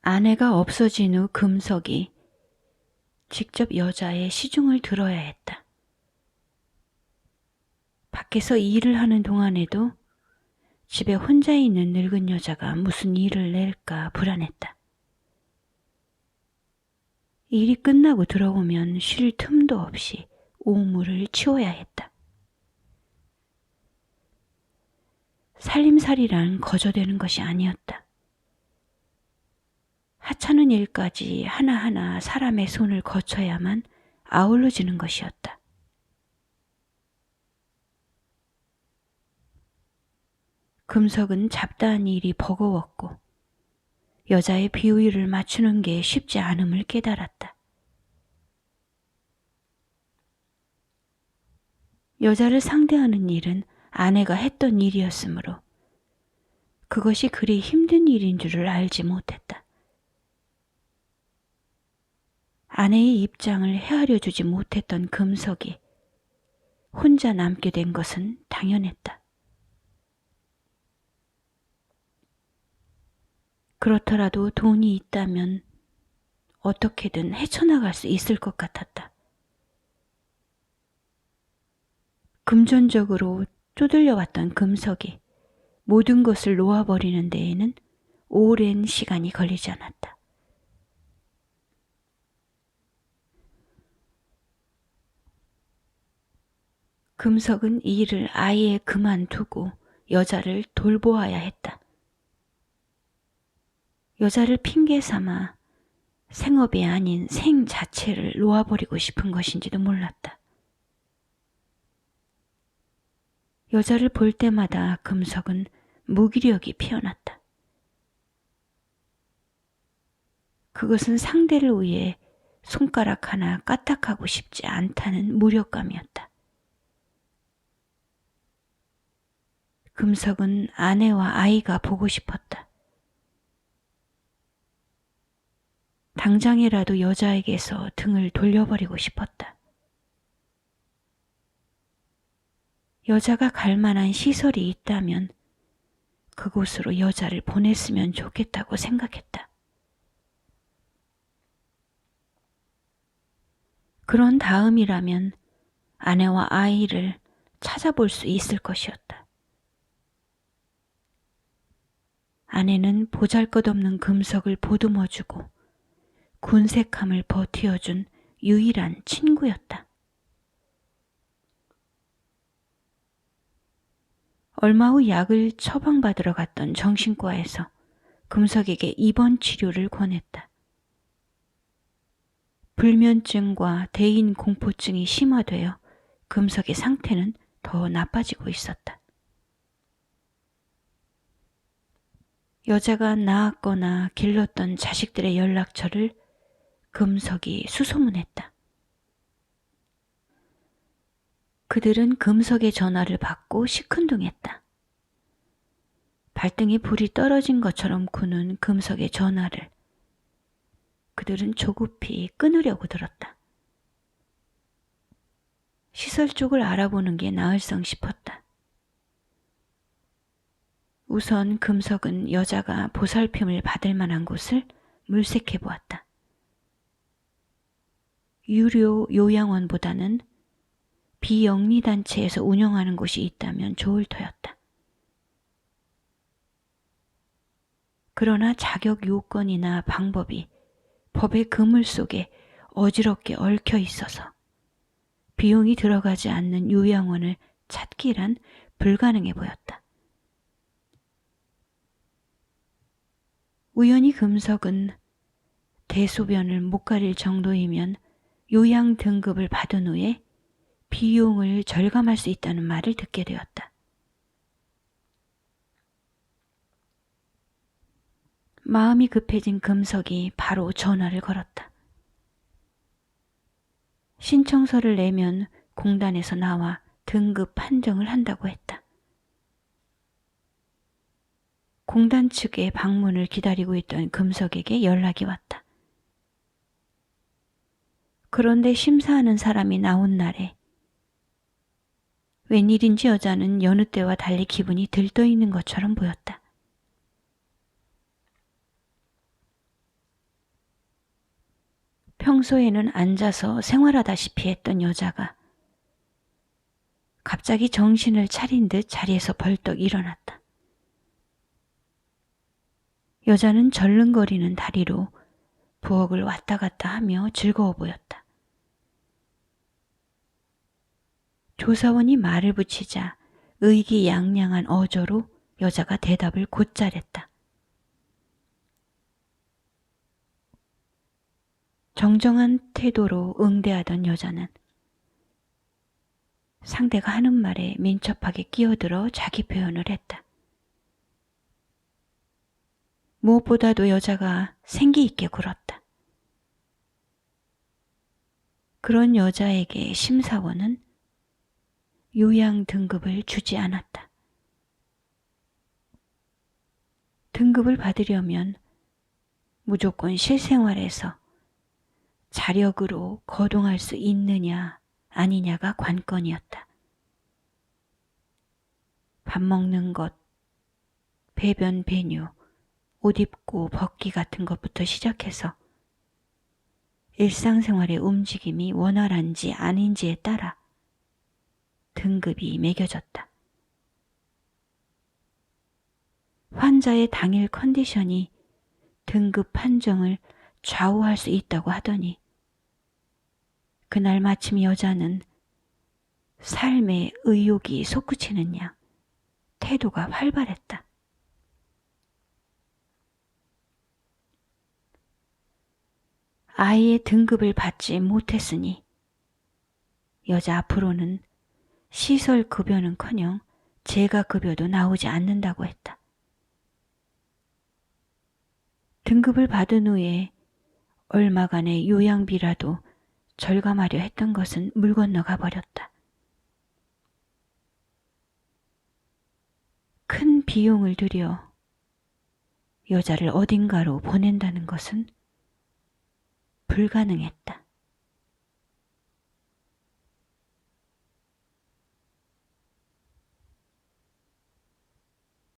아내가 없어진 후 금석이 직접 여자의 시중을 들어야 했다. 밖에서 일을 하는 동안에도 집에 혼자 있는 늙은 여자가 무슨 일을 낼까 불안했다. 일이 끝나고 들어오면 쉴 틈도 없이 오물을 치워야 했다. 살림살이란 거저되는 것이 아니었다. 하찮은 일까지 하나하나 사람의 손을 거쳐야만 아울러지는 것이었다. 금석은 잡다한 일이 버거웠고 여자의 비위를 맞추는 게 쉽지 않음을 깨달았다. 여자를 상대하는 일은 아내가 했던 일이었으므로 그것이 그리 힘든 일인 줄을 알지 못했다. 아내의 입장을 헤아려 주지 못했던 금석이 혼자 남게 된 것은 당연했다. 그렇더라도 돈이 있다면 어떻게든 헤쳐나갈 수 있을 것 같았다. 금전적으로 쪼들려왔던 금석이 모든 것을 놓아버리는 데에는 오랜 시간이 걸리지 않았다. 금석은 일을 아예 그만두고 여자를 돌보아야 했다. 여자를 핑계 삼아 생업이 아닌 생 자체를 놓아버리고 싶은 것인지도 몰랐다. 여자를 볼 때마다 금석은 무기력이 피어났다. 그것은 상대를 위해 손가락 하나 까딱하고 싶지 않다는 무력감이었다. 금석은 아내와 아이가 보고 싶었다. 당장이라도 여자에게서 등을 돌려버리고 싶었다. 여자가 갈 만한 시설이 있다면 그곳으로 여자를 보냈으면 좋겠다고 생각했다. 그런 다음이라면 아내와 아이를 찾아볼 수 있을 것이었다. 아내는 보잘것없는 금석을 보듬어주고 군색함을 버티어준 유일한 친구였다. 얼마 후 약을 처방받으러 갔던 정신과에서 금석에게 입원 치료를 권했다. 불면증과 대인 공포증이 심화되어 금석의 상태는 더 나빠지고 있었다. 여자가 낳았거나 길렀던 자식들의 연락처를 금석이 수소문했다. 그들은 금석의 전화를 받고 시큰둥했다. 발등에 불이 떨어진 것처럼 구는 금석의 전화를 그들은 조급히 끊으려고 들었다. 시설 쪽을 알아보는 게 나을성 싶었다. 우선 금석은 여자가 보살핌을 받을 만한 곳을 물색해 보았다. 유료 요양원보다는 비영리단체에서 운영하는 곳이 있다면 좋을 터였다. 그러나 자격 요건이나 방법이 법의 그물 속에 어지럽게 얽혀 있어서 비용이 들어가지 않는 요양원을 찾기란 불가능해 보였다. 우연히 금석은 대소변을 못 가릴 정도이면 요양 등급을 받은 후에 비용을 절감할 수 있다는 말을 듣게 되었다. 마음이 급해진 금석이 바로 전화를 걸었다. 신청서를 내면 공단에서 나와 등급 판정을 한다고 했다. 공단 측의 방문을 기다리고 있던 금석에게 연락이 왔다. 그런데 심사하는 사람이 나온 날에 웬일인지 여자는 여느 때와 달리 기분이 들떠있는 것처럼 보였다. 평소에는 앉아서 생활하다시피 했던 여자가 갑자기 정신을 차린 듯 자리에서 벌떡 일어났다. 여자는 절름거리는 다리로 부엌을 왔다 갔다 하며 즐거워 보였다. 조사원이 말을 붙이자 의기양양한 어조로 여자가 대답을 곧잘했다. 정정한 태도로 응대하던 여자는 상대가 하는 말에 민첩하게 끼어들어 자기 표현을 했다. 무엇보다도 여자가 생기 있게 굴었다. 그런 여자에게 심사원은 요양 등급을 주지 않았다. 등급을 받으려면 무조건 실생활에서 자력으로 거동할 수 있느냐 아니냐가 관건이었다. 밥 먹는 것, 배변 배뇨, 옷 입고 벗기 같은 것부터 시작해서 일상생활의 움직임이 원활한지 아닌지에 따라 등급이 매겨졌다. 환자의 당일 컨디션이 등급 판정을 좌우할 수 있다고 하더니 그날 마침 여자는 삶의 의욕이 솟구치는 양 태도가 활발했다. 아이의 등급을 받지 못했으니 여자 앞으로는 시설 급여는커녕 재가 급여도 나오지 않는다고 했다. 등급을 받은 후에 얼마간의 요양비라도 절감하려 했던 것은 물 건너가 버렸다. 큰 비용을 들여 여자를 어딘가로 보낸다는 것은 불가능했다.